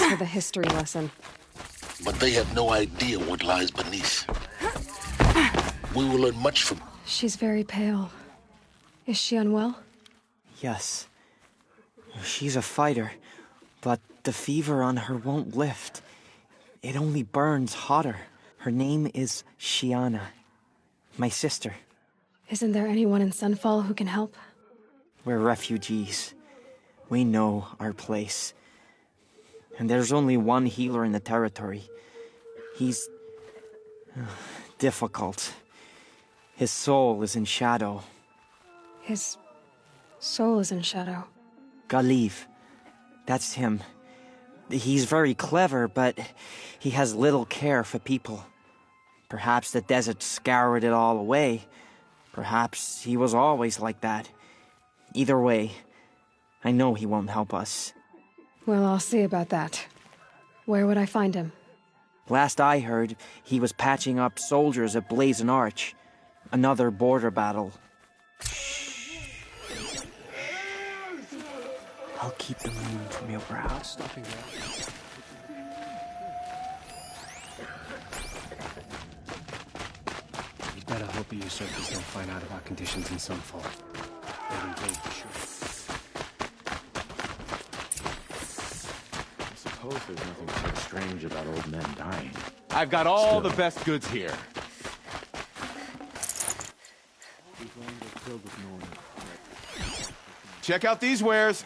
for the history lesson. But they have no idea what lies beneath. We will learn much from... She's very pale. Is she unwell? Yes. She's a fighter, but the fever on her won't lift. It only burns hotter. Her name is Shiana. My sister. Isn't there anyone in Sunfall who can help? We're refugees. We know our place. And there's only one healer in the territory. He's... difficult. His soul is in shadow. His soul is in shadow. Galiv. That's him. He's very clever, but he has little care for people. Perhaps the desert scoured it all away. Perhaps he was always like that. Either way, I know he won't help us. Well, I'll see about that. Where would I find him? Last I heard, he was patching up soldiers at Blazon Arch. Another border battle. I'll keep the moon from your brow. Stopping there. You better hope the usurpers don't find out about conditions in Sunfall. They'll invade for sure. I suppose there's nothing so strange about old men dying. I've got all the best goods here. Check out these wares.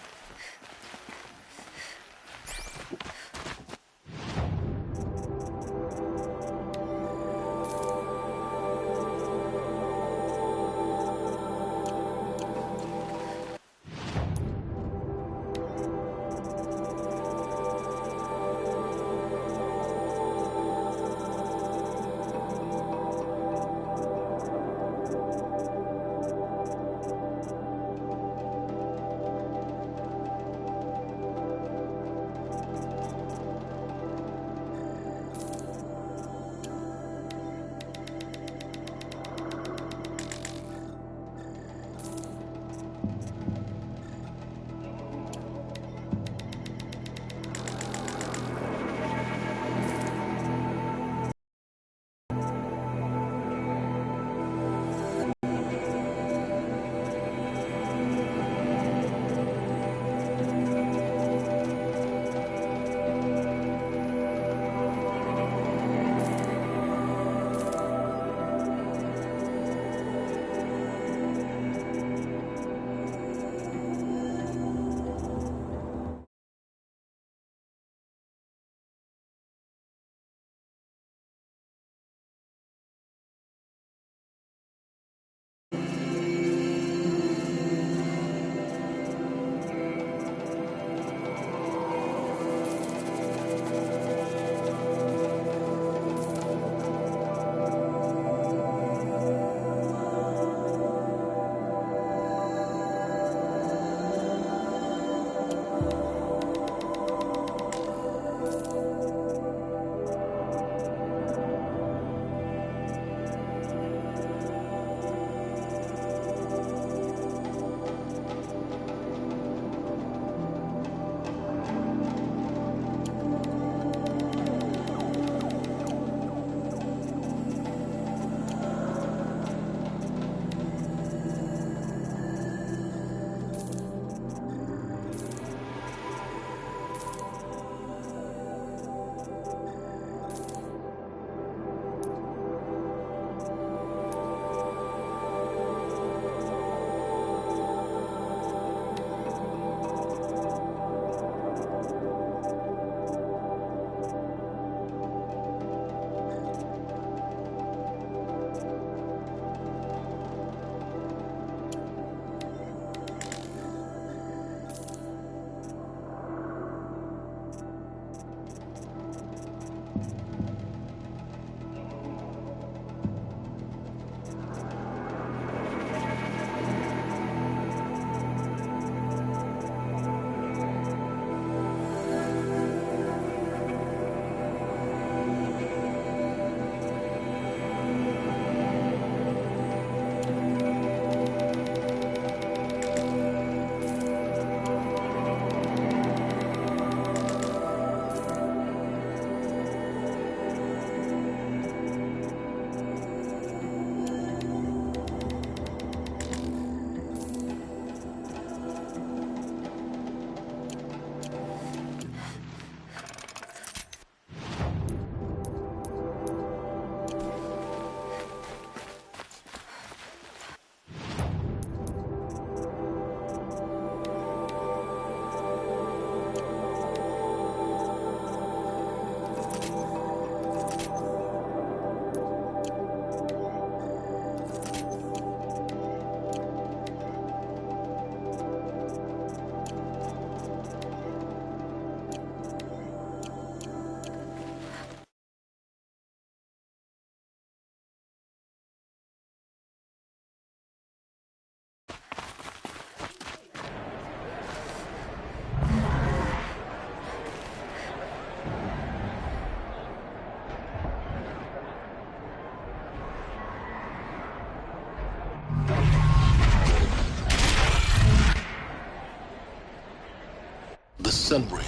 Sun Ring.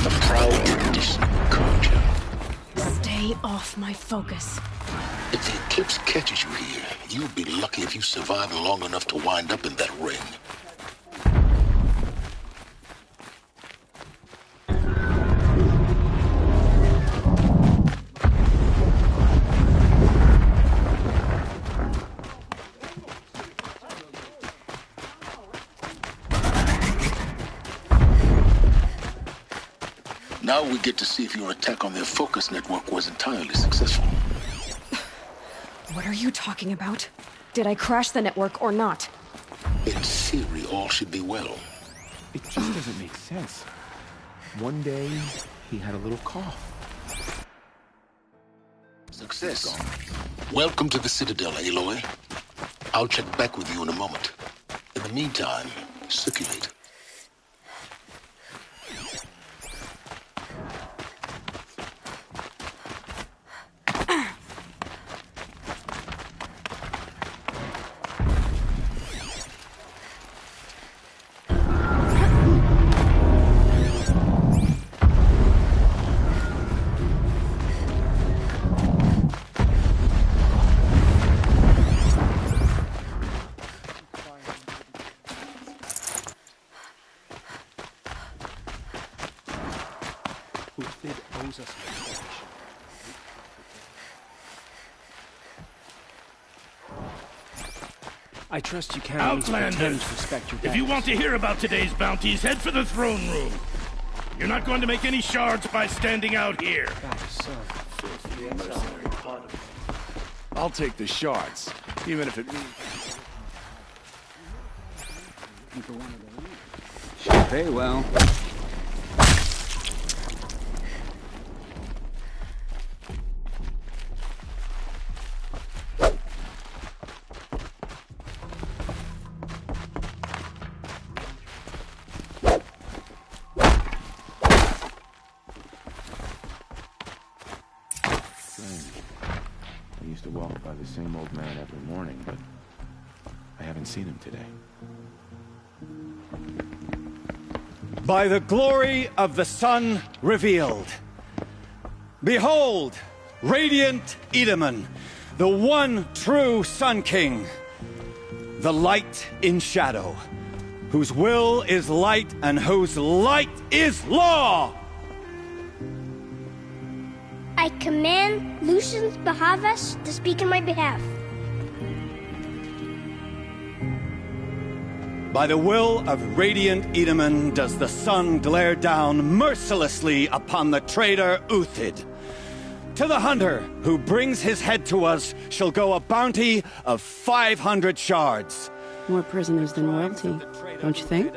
A proud tradition of culture. Stay off my focus. If the eclipse catches you here, you'll be lucky if you survive long enough to wind up in that ring. Now we get to see if your attack on their focus network was entirely successful. What are you talking about? Did I crash the network or not? In theory, all should be well. It just doesn't make sense. One day, he had a little cough. Success. Welcome to the Citadel, Aloy. I'll check back with you in a moment. In the meantime, circulate. I trust you can pretend to respect your If you want to hear about today's bounties, head for the throne room. You're not going to make any shards by standing out here. I'll take the shards, even if it means... Should pay well. I used to walk by the same old man every morning, but I haven't seen him today. By the glory of the sun revealed. Behold, radiant Edaman, the one true Sun King, the light in shadow, whose will is light and whose light is law! I command Lucius Bahavas to speak in my behalf. By the will of radiant Edaman does the sun glare down mercilessly upon the traitor Uthid. To the hunter who brings his head to us shall go a bounty of 500 shards. More prisoners than royalty, don't you think?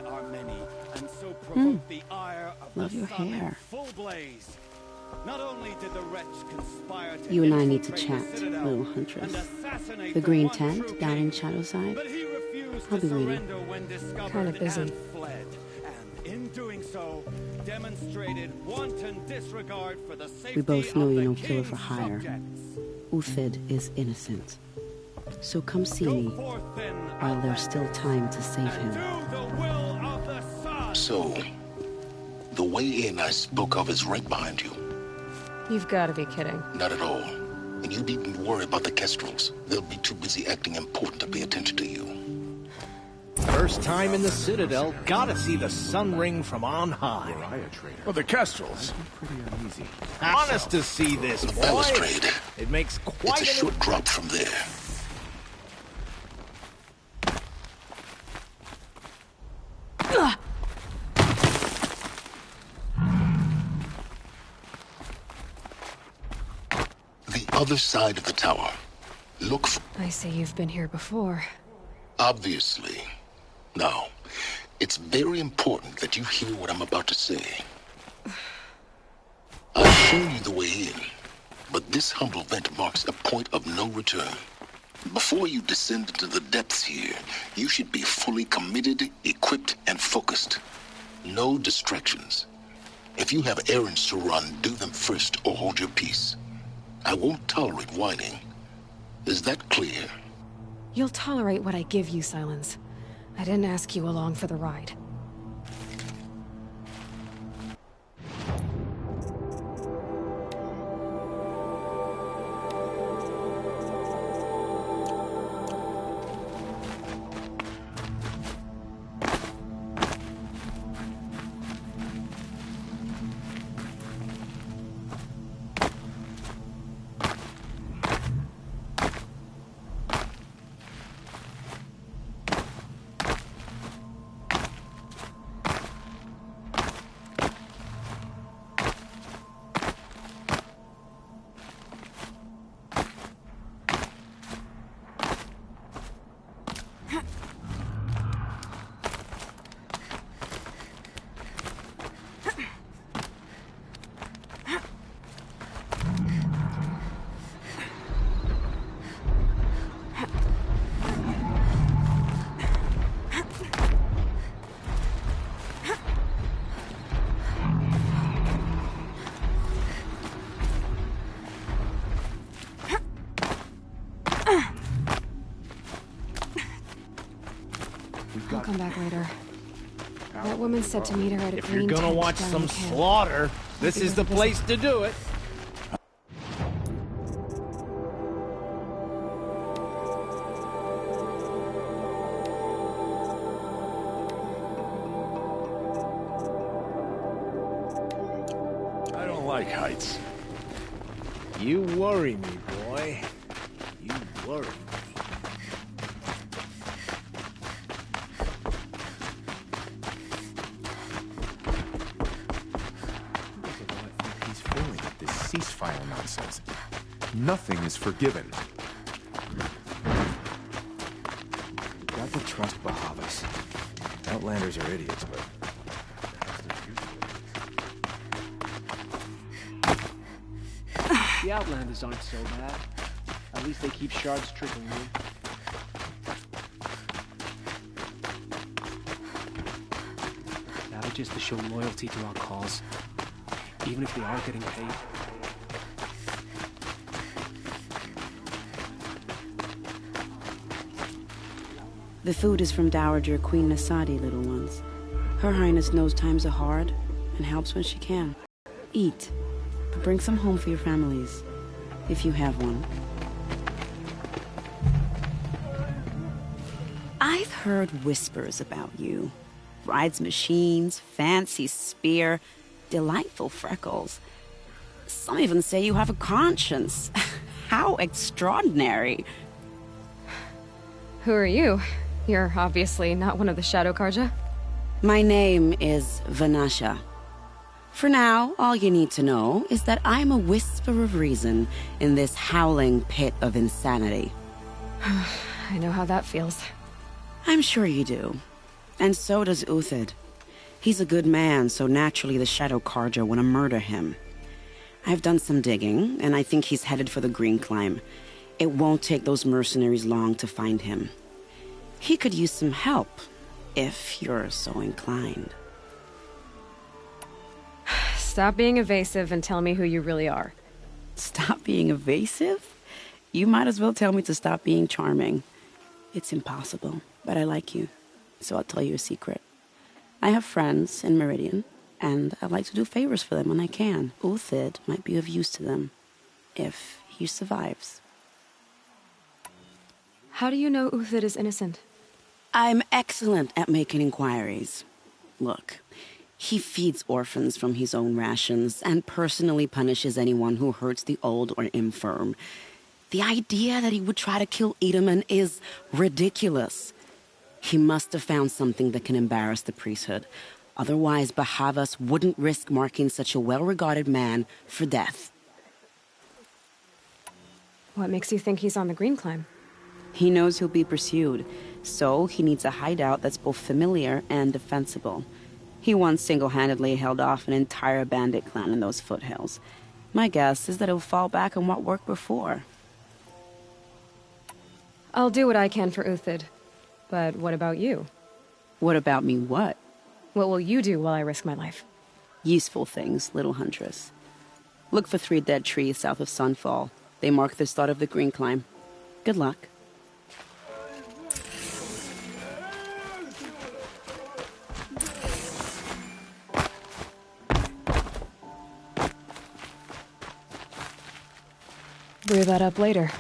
Love your hair. You and I need to chat, little huntress. The green tent down in Shadowside? I'll be waiting. Kind of busy. We both know you're no killer for hire. Uthid is innocent. So come see me while there's still time to save him. So, the way in I spoke of is right behind you. You've got to be kidding. Not at all. And you needn't worry about the Kestrels. They'll be too busy acting important to pay attention to you. First time in the Citadel, gotta see the sun ring from on high. Well, the Kestrels. Pretty uneasy. Honest to see this, boy. Balustrade. It makes quite It's a short drop from there. The other side of the tower. Look for... I say you've been here before. Obviously. Now, it's very important that you hear what I'm about to say. I'll show you the way in, but this humble vent marks a point of no return. Before you descend into the depths here, you should be fully committed, equipped, and focused. No distractions. If you have errands to run, do them first or hold your peace. I won't tolerate whining. Is that clear? You'll tolerate what I give you, Silence. I didn't ask you along for the ride. woman said to meet her at a If green you're gonna tent watch down some in camp. slaughter, this Maybe is the visit. place to do it. I don't like heights. You worry me, boy. You worry me. He's failing at this ceasefire nonsense. Nothing is forgiven. You've got to trust Bahavas. Outlanders are idiots, but... The Outlanders aren't so bad. At least they keep shards trickling in. That'll just to show loyalty to our cause, even if they aren't getting paid. The food is from Dowager Queen Nasadi, little ones. Her Highness knows times are hard and helps when she can. Eat. Bring some home for your families, if you have one. I've heard whispers about you. Rides machines, fancy spear, delightful freckles. Some even say you have a conscience. How extraordinary. Who are you? You're obviously not one of the Shadow Karja. My name is Vanasha. For now, all you need to know is that I'm a whisper of reason in this howling pit of insanity. I know how that feels. I'm sure you do. And so does Uthid. He's a good man, so naturally the Shadow Karja want to murder him. I've done some digging, and I think he's headed for the Green Climb. It won't take those mercenaries long to find him. He could use some help, if you're so inclined. Stop being evasive and tell me who you really are. Stop being evasive? You might as well tell me to stop being charming. It's impossible, but I like you, so I'll tell you a secret. I have friends in Meridian, and I like to do favors for them when I can. Uthid might be of use to them, if he survives. How do you know Uthid is innocent? I'm excellent at making inquiries. Look, he feeds orphans from his own rations and personally punishes anyone who hurts the old or infirm. The idea that he would try to kill Edelman is ridiculous. He must have found something that can embarrass the priesthood. Otherwise, Bahavas wouldn't risk marking such a well-regarded man for death. What makes you think he's on the Green Climb? He knows he'll be pursued, so he needs a hideout that's both familiar and defensible. He once single-handedly held off an entire bandit clan in those foothills. My guess is that he'll fall back on what worked before. I'll do what I can for Uthid. But what about you? What about me what? What will you do while I risk my life? Useful things, little huntress. Look for 3 dead trees south of Sunfall. They mark the start of the Green Climb. Good luck. Brew that up later.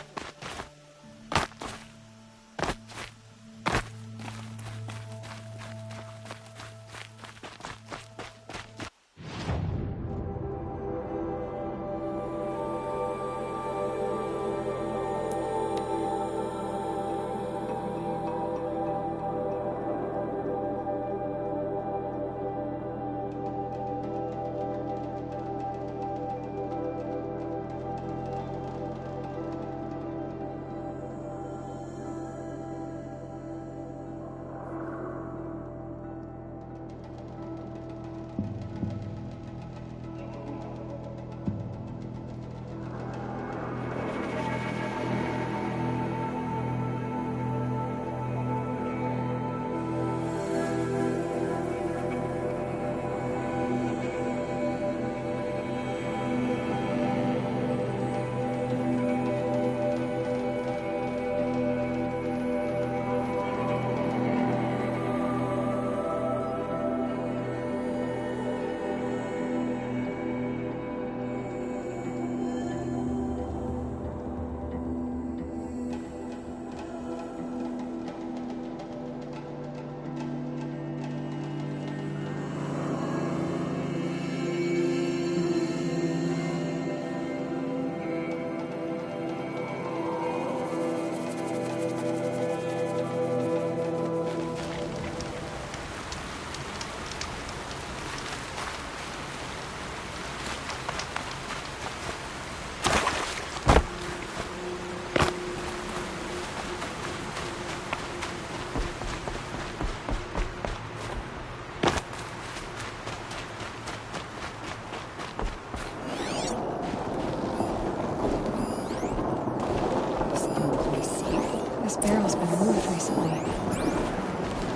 peacefully.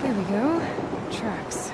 There we go. Tracks.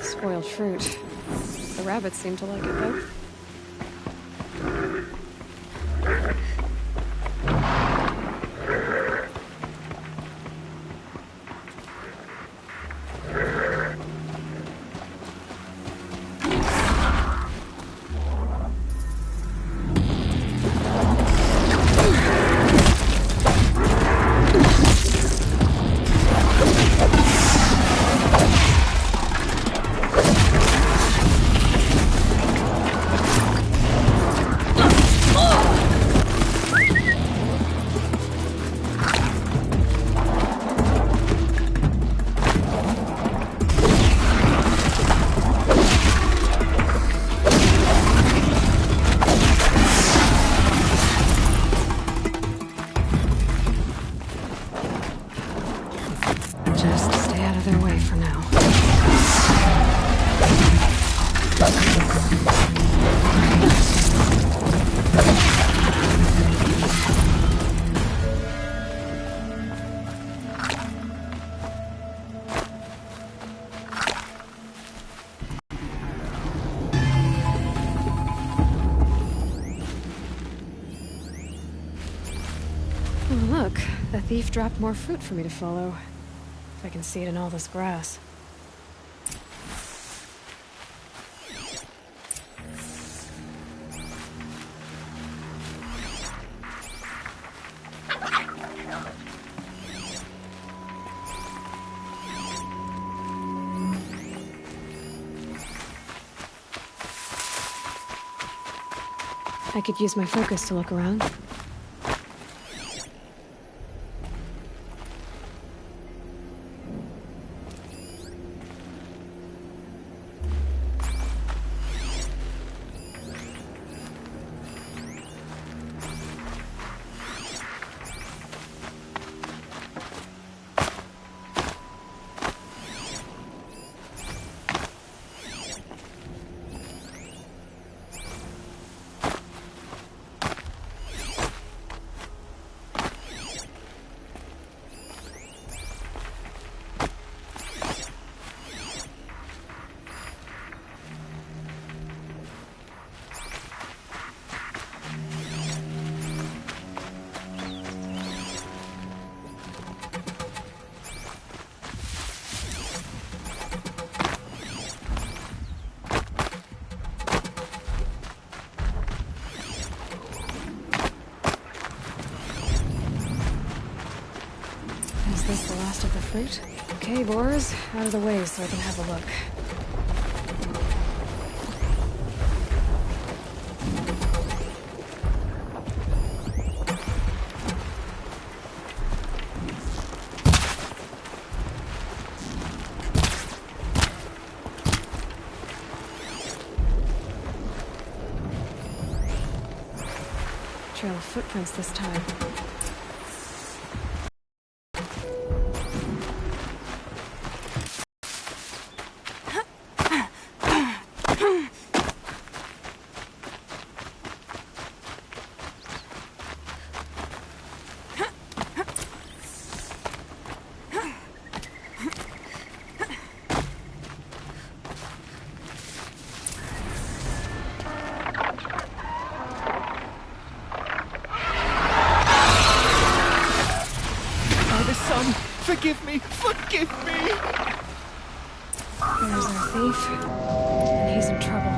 Spoiled fruit. The rabbits seem to like it, though. Just stay out of their way for now. Oh, look, the thief dropped more fruit for me to follow. If I can see it in all this grass. I could use my focus to look around. Is this the last of the fruit? Okay, boars, out of the way so I can have a look. Trail of footprints this time. Forgive me! Forgive me! There's our thief, and he's in trouble.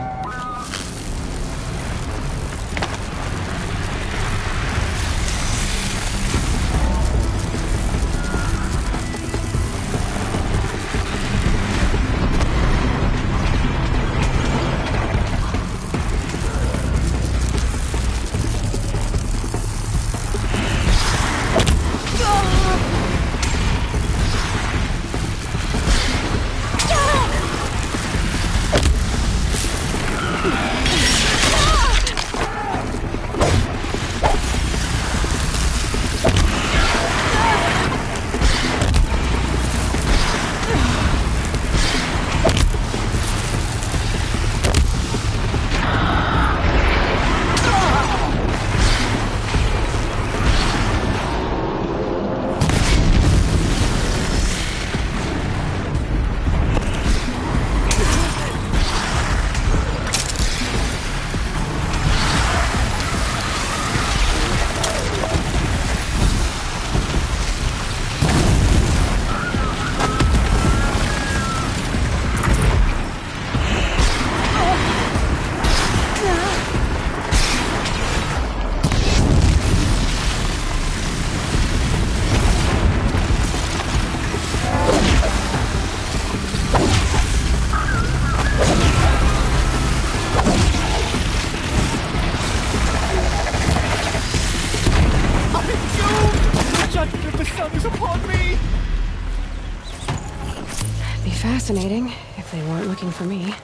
Fascinating, if they weren't looking for me.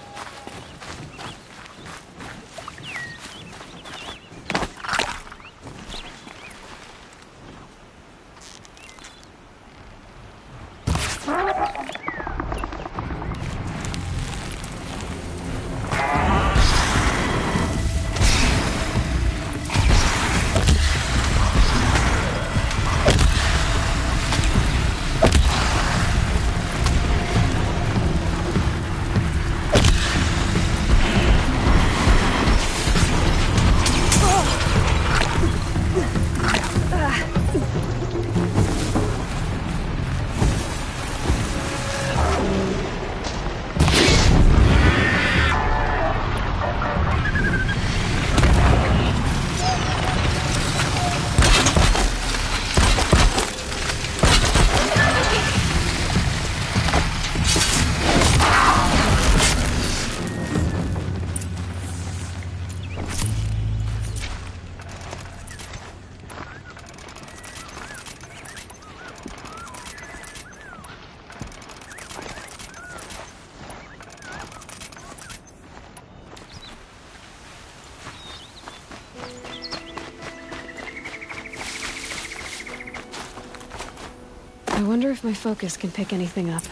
I wonder if my focus can pick anything up.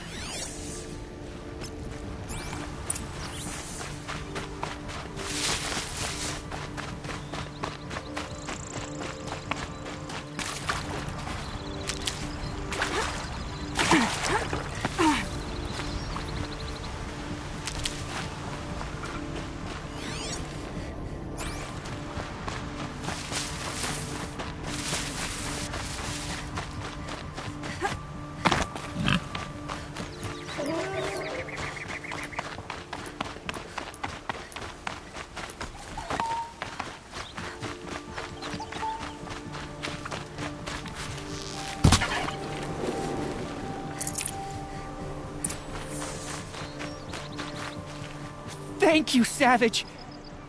Thank you, Savage!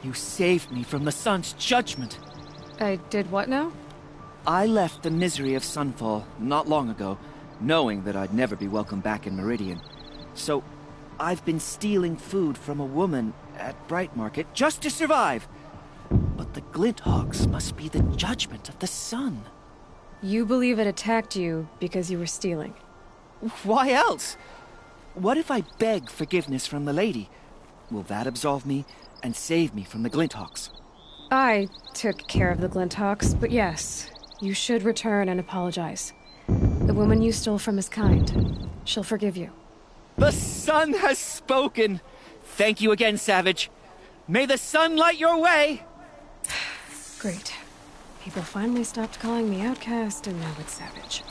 You saved me from the sun's judgment. I did what now? I left the misery of Sunfall not long ago, knowing that I'd never be welcome back in Meridian. So, I've been stealing food from a woman at Bright Market just to survive. But the Glinthawks must be the judgment of the sun. You believe it attacked you because you were stealing? Why else? What if I beg forgiveness from the lady? Will that absolve me and save me from the Glinthawks? I took care of the Glinthawks, but yes, you should return and apologize. The woman you stole from is kind. She'll forgive you. The sun has spoken! Thank you again, Savage. May the sun light your way! Great. People finally stopped calling me outcast, and now it's Savage.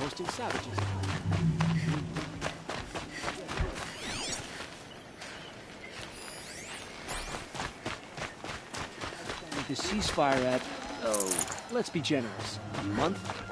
hosting savages. With the ceasefire at, let's be generous, a month?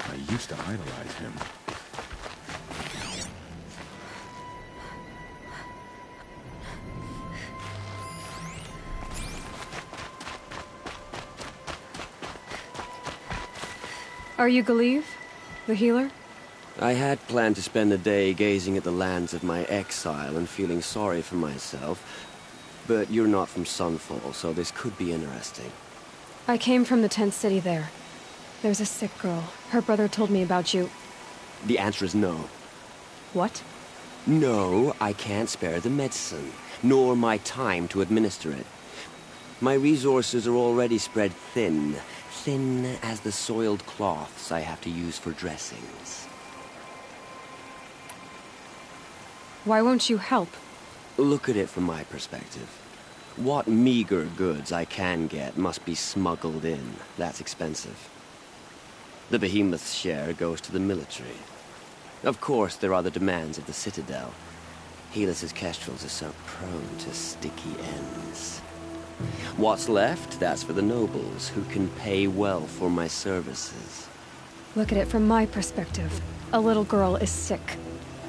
I used to idolize him. Are you Galeev, the healer? I had planned to spend the day gazing at the lands of my exile and feeling sorry for myself, but you're not from Sunfall, so this could be interesting. I came from the tent city there. There's a sick girl. Her brother told me about you. The answer is no. What? No, I can't spare the medicine, nor my time to administer it. My resources are already spread thin as the soiled cloths I have to use for dressings. Why won't you help? Look at it from my perspective. What meager goods I can get must be smuggled in. That's expensive. The behemoth's share goes to the military. Of course, there are the demands of the Citadel. Helis's kestrels are so prone to sticky ends. What's left, that's for the nobles, who can pay well for my services. Look at it from my perspective. A little girl is sick.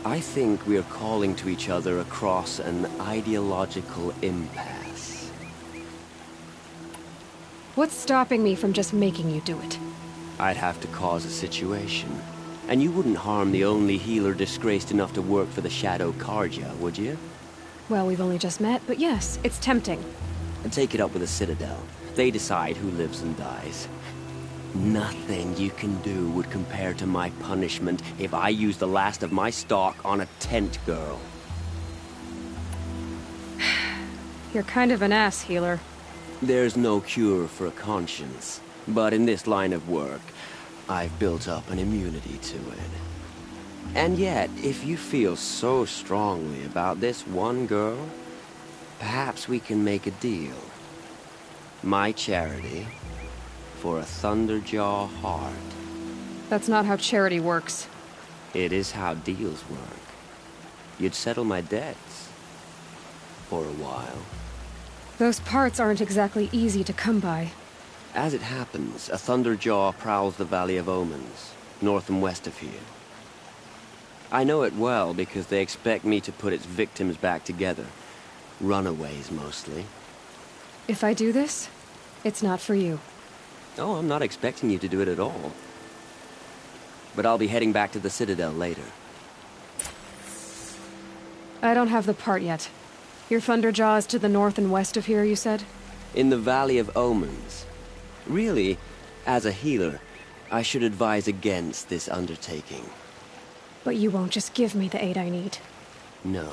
I think we're calling to each other across an ideological impasse. What's stopping me from just making you do it? I'd have to cause a situation. And you wouldn't harm the only healer disgraced enough to work for the Shadow Karja, would you? Well, we've only just met, but yes, it's tempting. And take it up with the Citadel. They decide who lives and dies. Nothing you can do would compare to my punishment if I use the last of my stock on a tent girl. You're kind of an ass, healer. There's no cure for a conscience. But in this line of work, I've built up an immunity to it. And yet, if you feel so strongly about this one girl, perhaps we can make a deal. My charity for a Thunderjaw heart. That's not how charity works. It is how deals work. You'd settle my debts. For a while. Those parts aren't exactly easy to come by. As it happens, a Thunderjaw prowls the Valley of Omens, north and west of here. I know it well because they expect me to put its victims back together. Runaways, mostly. If I do this, it's not for you. Oh, I'm not expecting you to do it at all. But I'll be heading back to the Citadel later. I don't have the part yet. Your Thunderjaw is to the north and west of here, you said? In the Valley of Omens. Really, as a healer, I should advise against this undertaking. But you won't just give me the aid I need. No.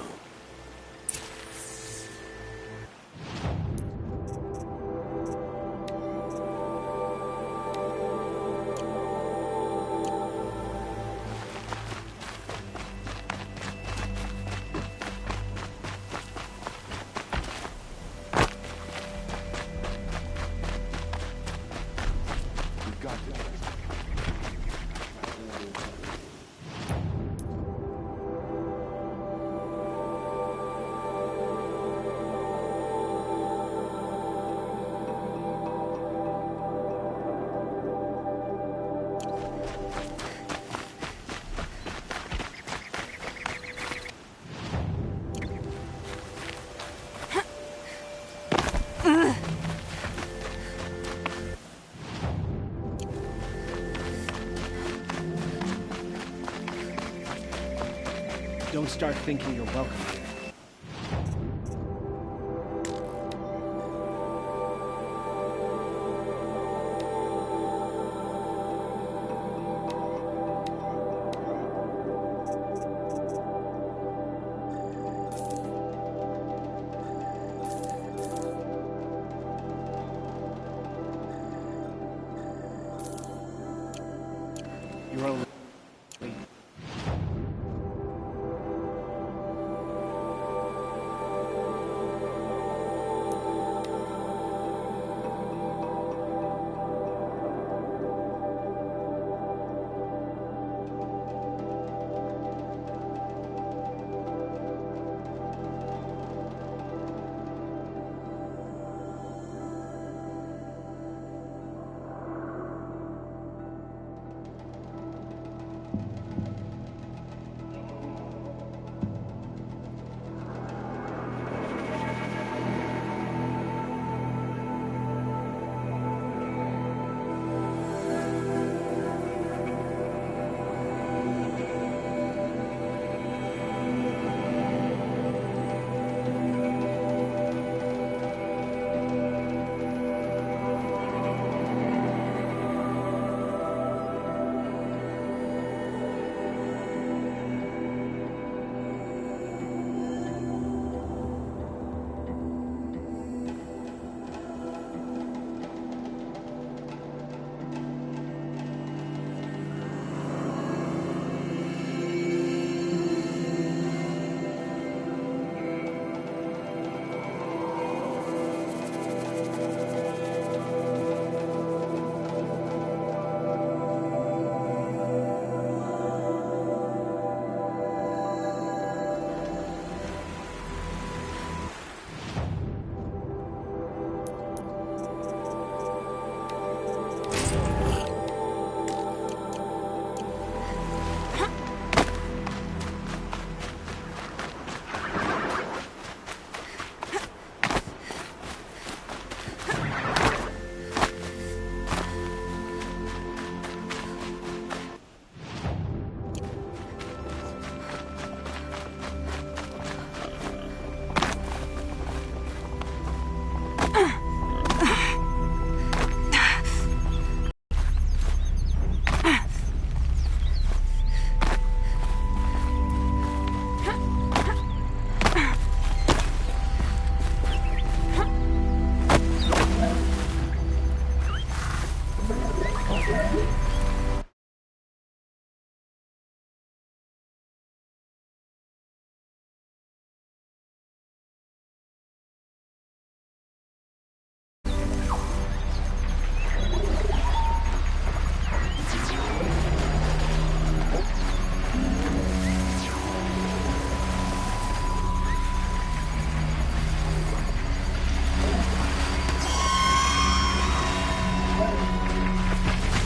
Don't start thinking you're welcome here. You're only...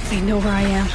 They know where I am.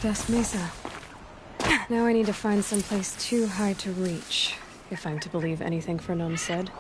Des Mesa. Now I need to find someplace too high to reach, if I'm to believe anything Fernand said.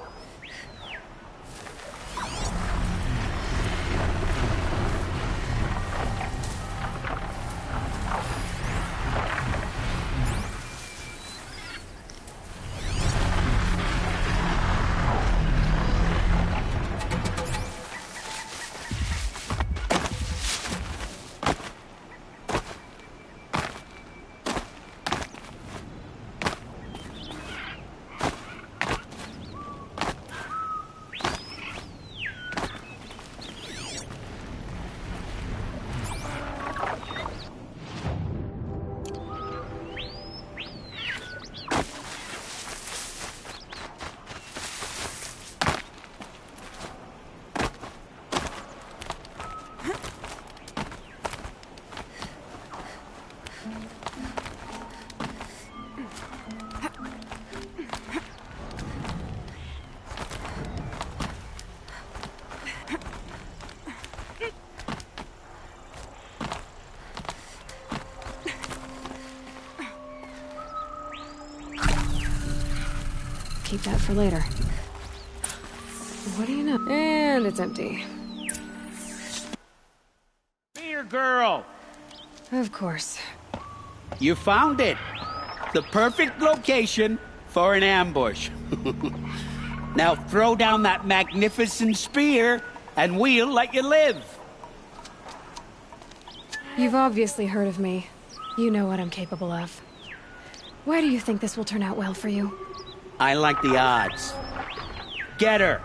Keep that for later. What do you know? And it's empty. Here, girl. Of course. You found it. The perfect location for an ambush. Now throw down that magnificent spear, and we'll let you live. You've obviously heard of me. You know what I'm capable of. Why do you think this will turn out well for you? I like the odds. Get her.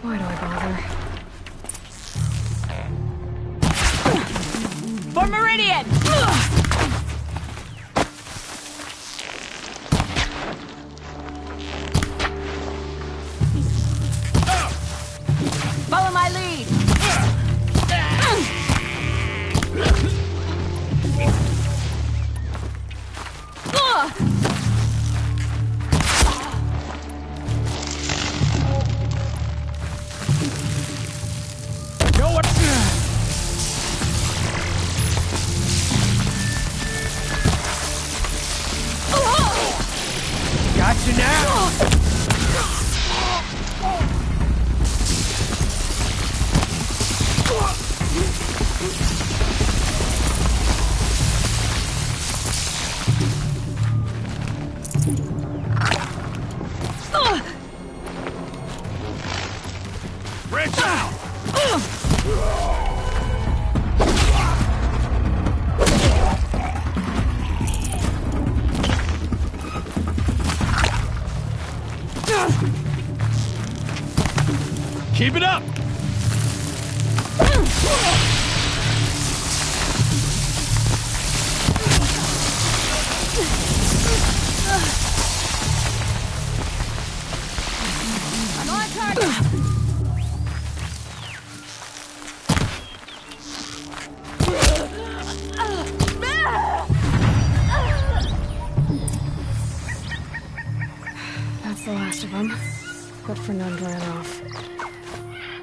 Why do I bother? For Meridian! Follow my lead! Gotcha now! Branch out! Keep it up! I'm on target! That's the last of them. But Fernand ran off.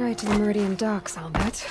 Right to the Meridian docks, I'll bet.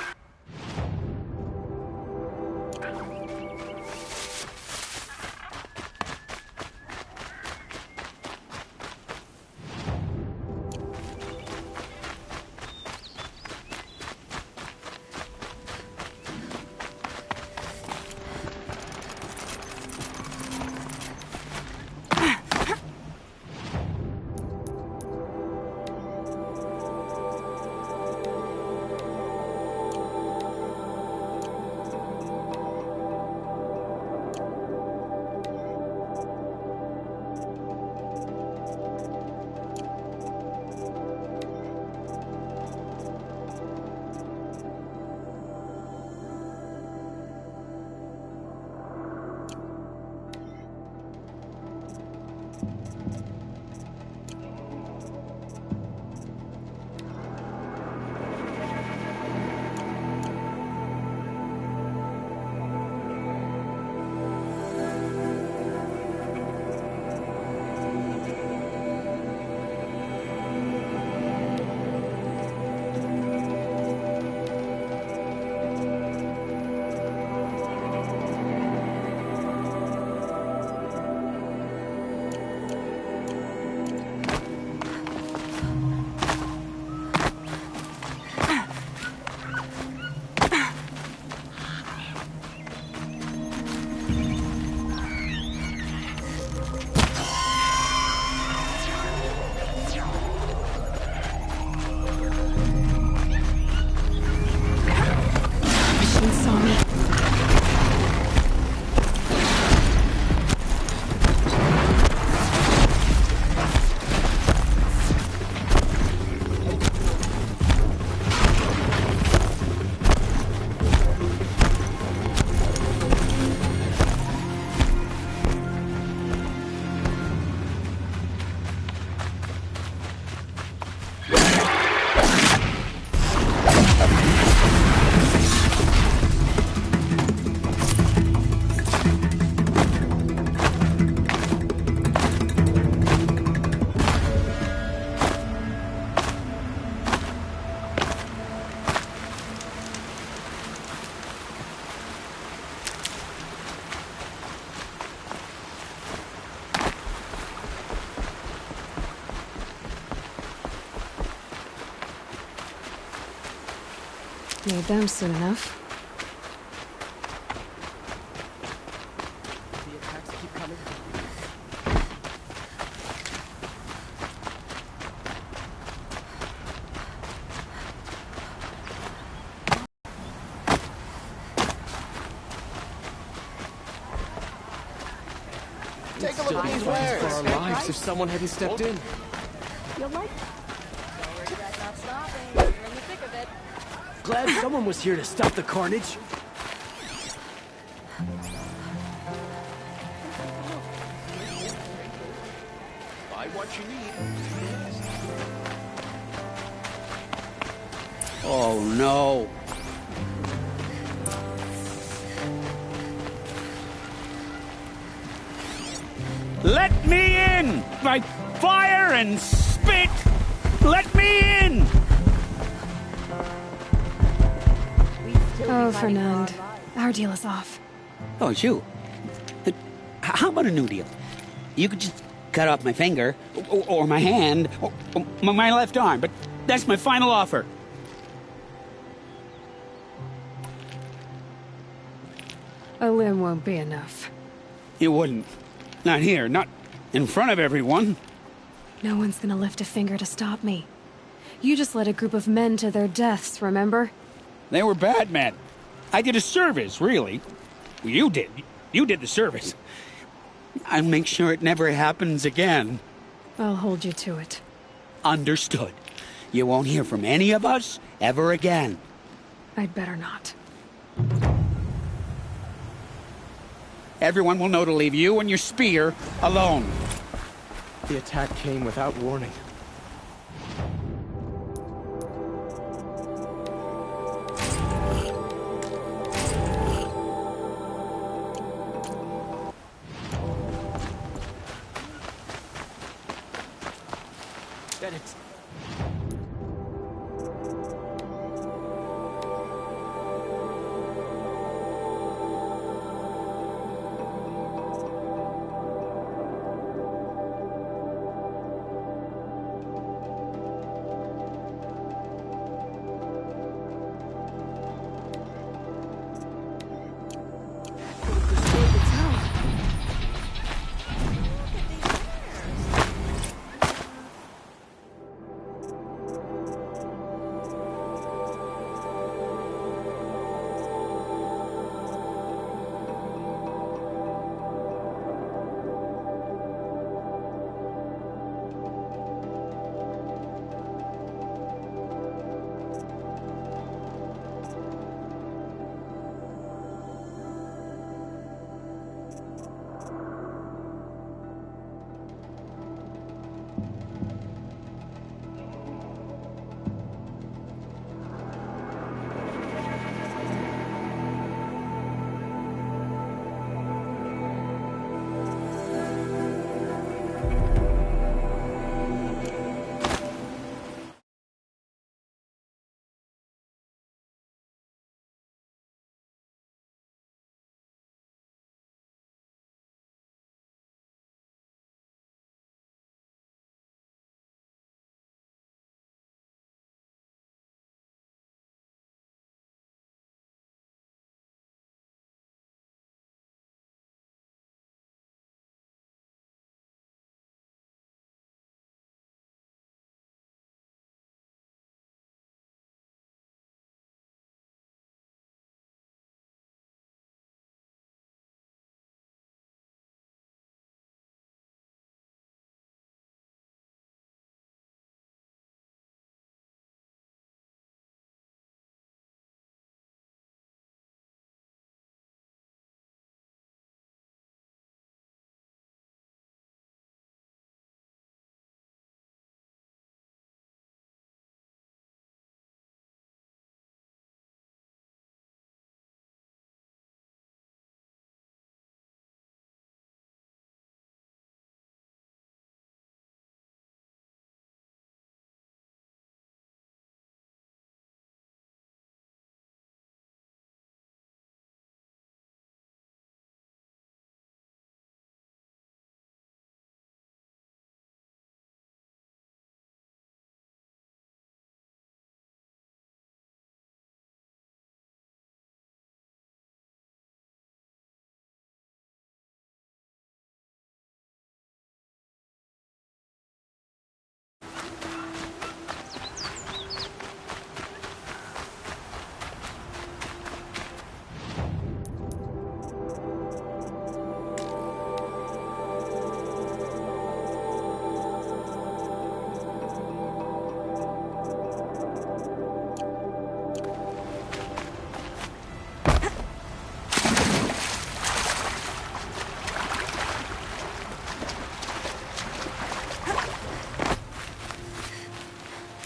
Need them soon enough. The attacks keep coming. Take a look at these wares. For our lives if someone hadn't stepped in. You'll like it. Don't regret not stopping. You're in the thick of it. Glad someone was here to stop the carnage. Buy what you need. Oh no. Let me in! By fire and spit! Let me in! Oh, Fernand. Our deal is off. Oh, it's you. How about a new deal? You could just cut off my finger, or my hand, or my left arm, but that's my final offer. A limb won't be enough. It wouldn't. Not here, not in front of everyone. No one's gonna lift a finger to stop me. You just led a group of men to their deaths, remember? They were bad men. I did a service, really. You did. You did the service. I'll make sure it never happens again. I'll hold you to it. Understood. You won't hear from any of us ever again. I'd better not. Everyone will know to leave you and your spear alone. The attack came without warning. Get it.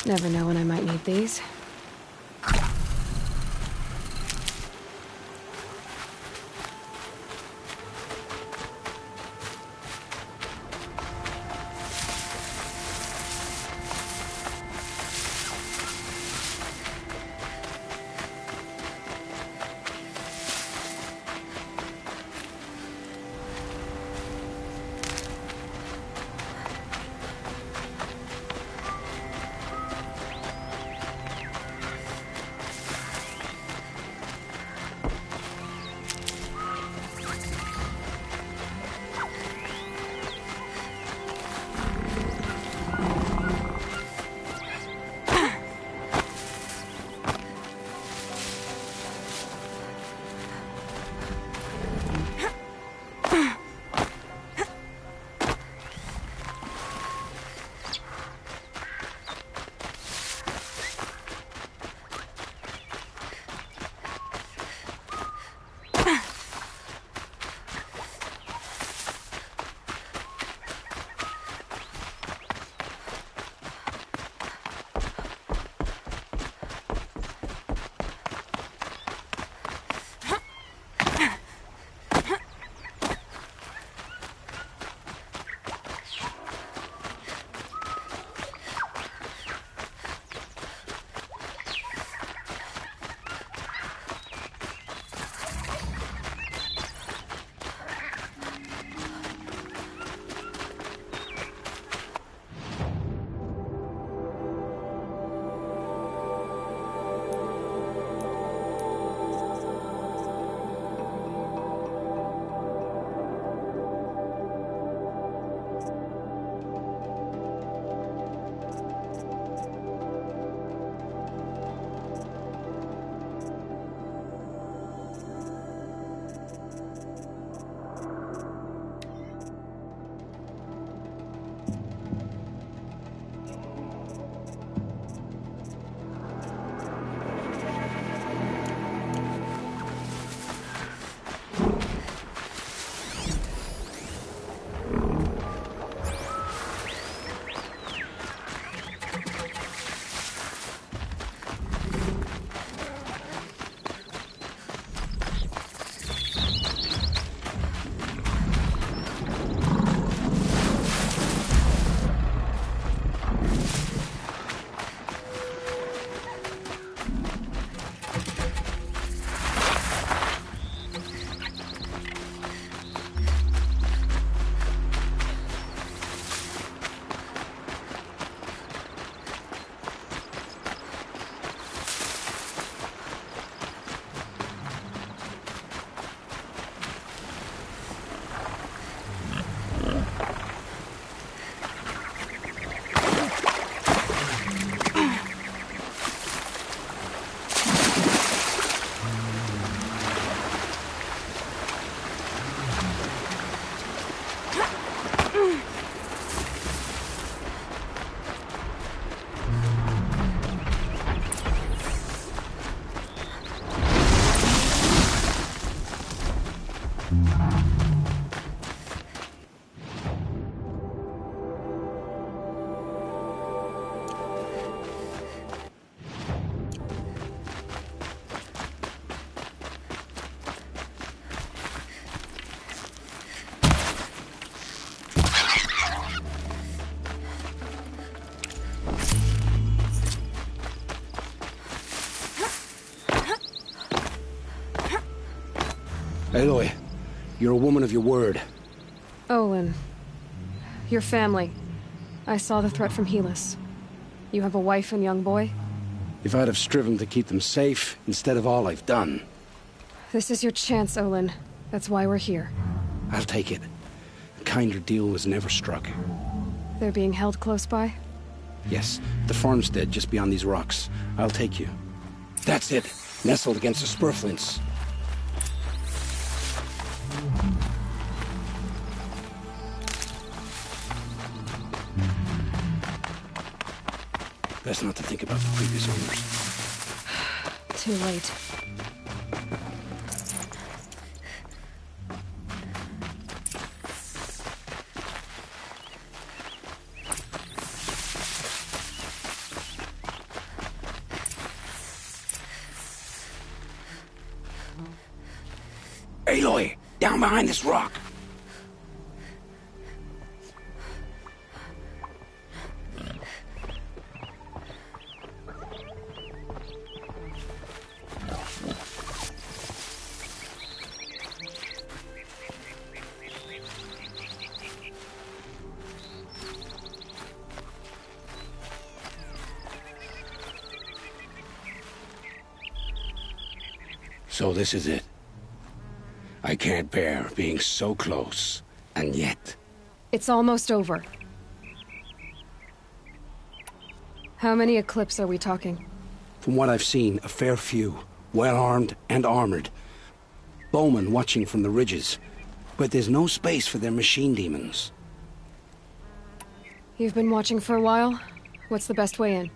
Never know when I might need these. Aloy, you're a woman of your word. Olin. Your family. I saw the threat from Helis. You have a wife and young boy? If I'd have striven to keep them safe, instead of all I've done. This is your chance, Olin. That's why we're here. I'll take it. A kinder deal was never struck. They're being held close by? Yes, the farmstead just beyond these rocks. I'll take you. That's it. Nestled against the spurflints. Best not to think about the previous owners. Too late. Aloy, down behind this rock. So this is it. I can't bear being so close, and yet... It's almost over. How many Eclipse are we talking? From what I've seen, a fair few. Well-armed and armored. Bowmen watching from the ridges. But there's no space for their machine demons. You've been watching for a while? What's the best way in?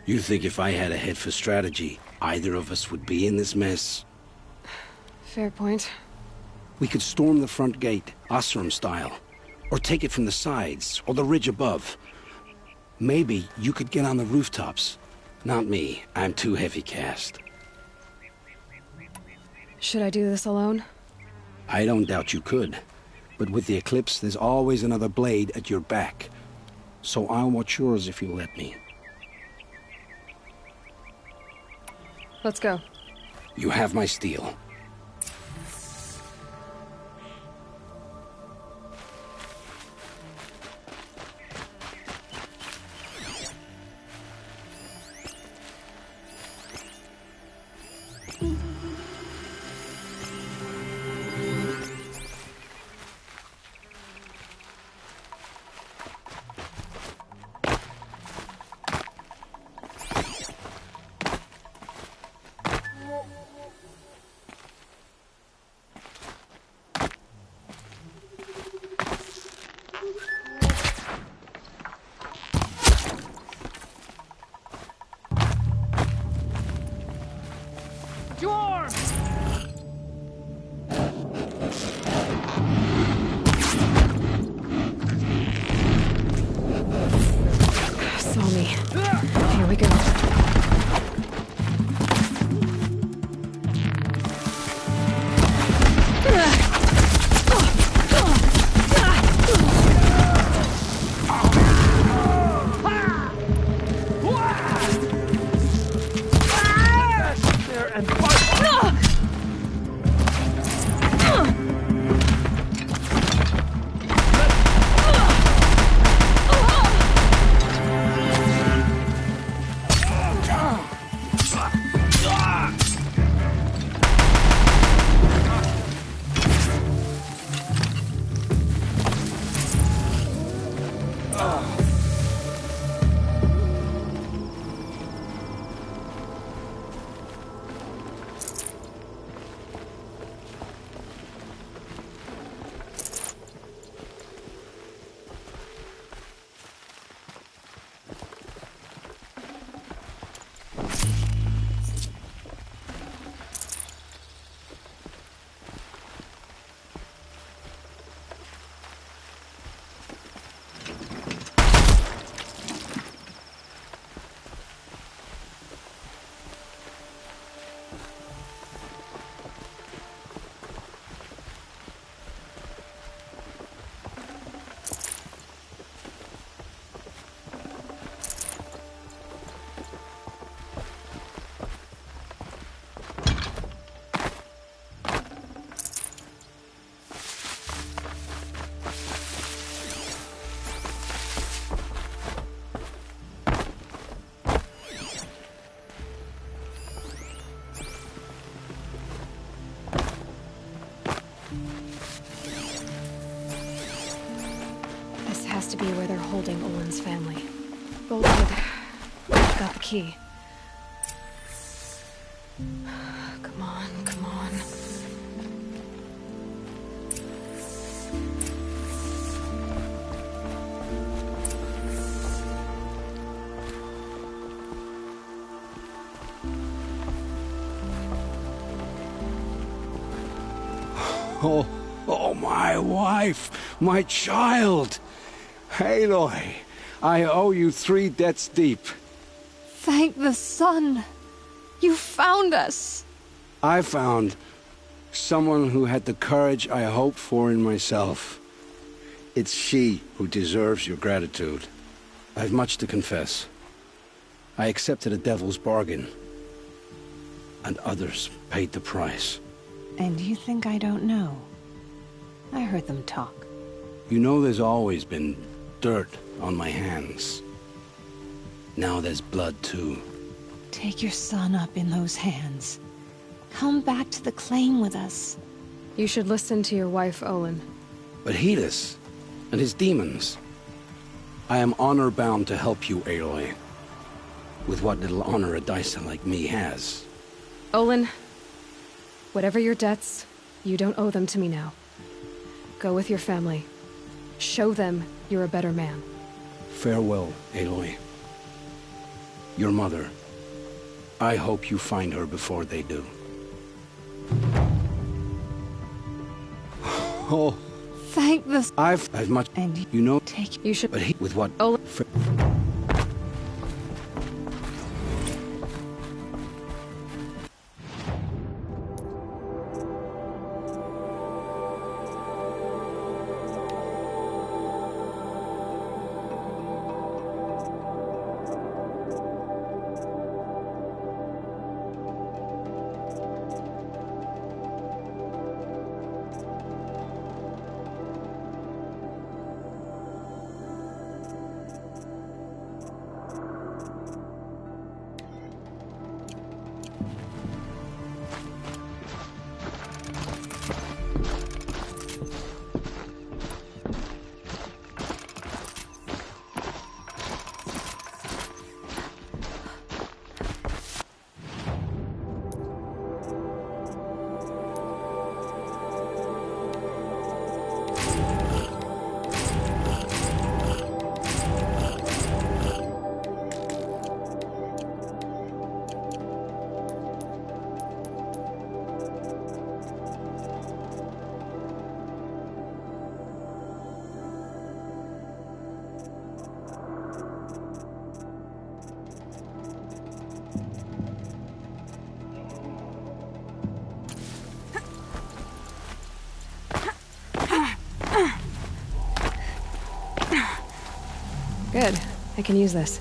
You think if I had a head for strategy, either of us would be in this mess? Fair point. We could storm the front gate, Osram style. Or take it from the sides, or the ridge above. Maybe you could get on the rooftops. Not me. I'm too heavy cast. Should I do this alone? I don't doubt you could. But with the Eclipse, there's always another blade at your back. So I'll watch yours if you let me. Let's go. You have my steel. To be where they're holding Owen's family. Bolted. Got the key. Come on, come on. Oh, my wife, my child. Aloy, I owe you 3 debts deep. Thank the sun. You found us. I found Someone who had the courage I hoped for in myself. It's she who deserves your gratitude. I've much to confess. I accepted a devil's bargain, and others paid the price. And you think I don't know? I heard them talk. You know there's always been dirt on my hands. Now there's blood too. Take your son up in those hands. Come back to the claim with us. You should listen to your wife, Olin. But Hedis and his demons. I am honor-bound to help you, Aloy. With what little honor a Dyson like me has. Olin, whatever your debts, you don't owe them to me now. Go with your family. Show them you're a better man. Farewell, Aloy. Your mother. I hope you find her before they do. Oh. Thank the... I've much... And you know... You should... But he... With what... Olin... Good. I can use this.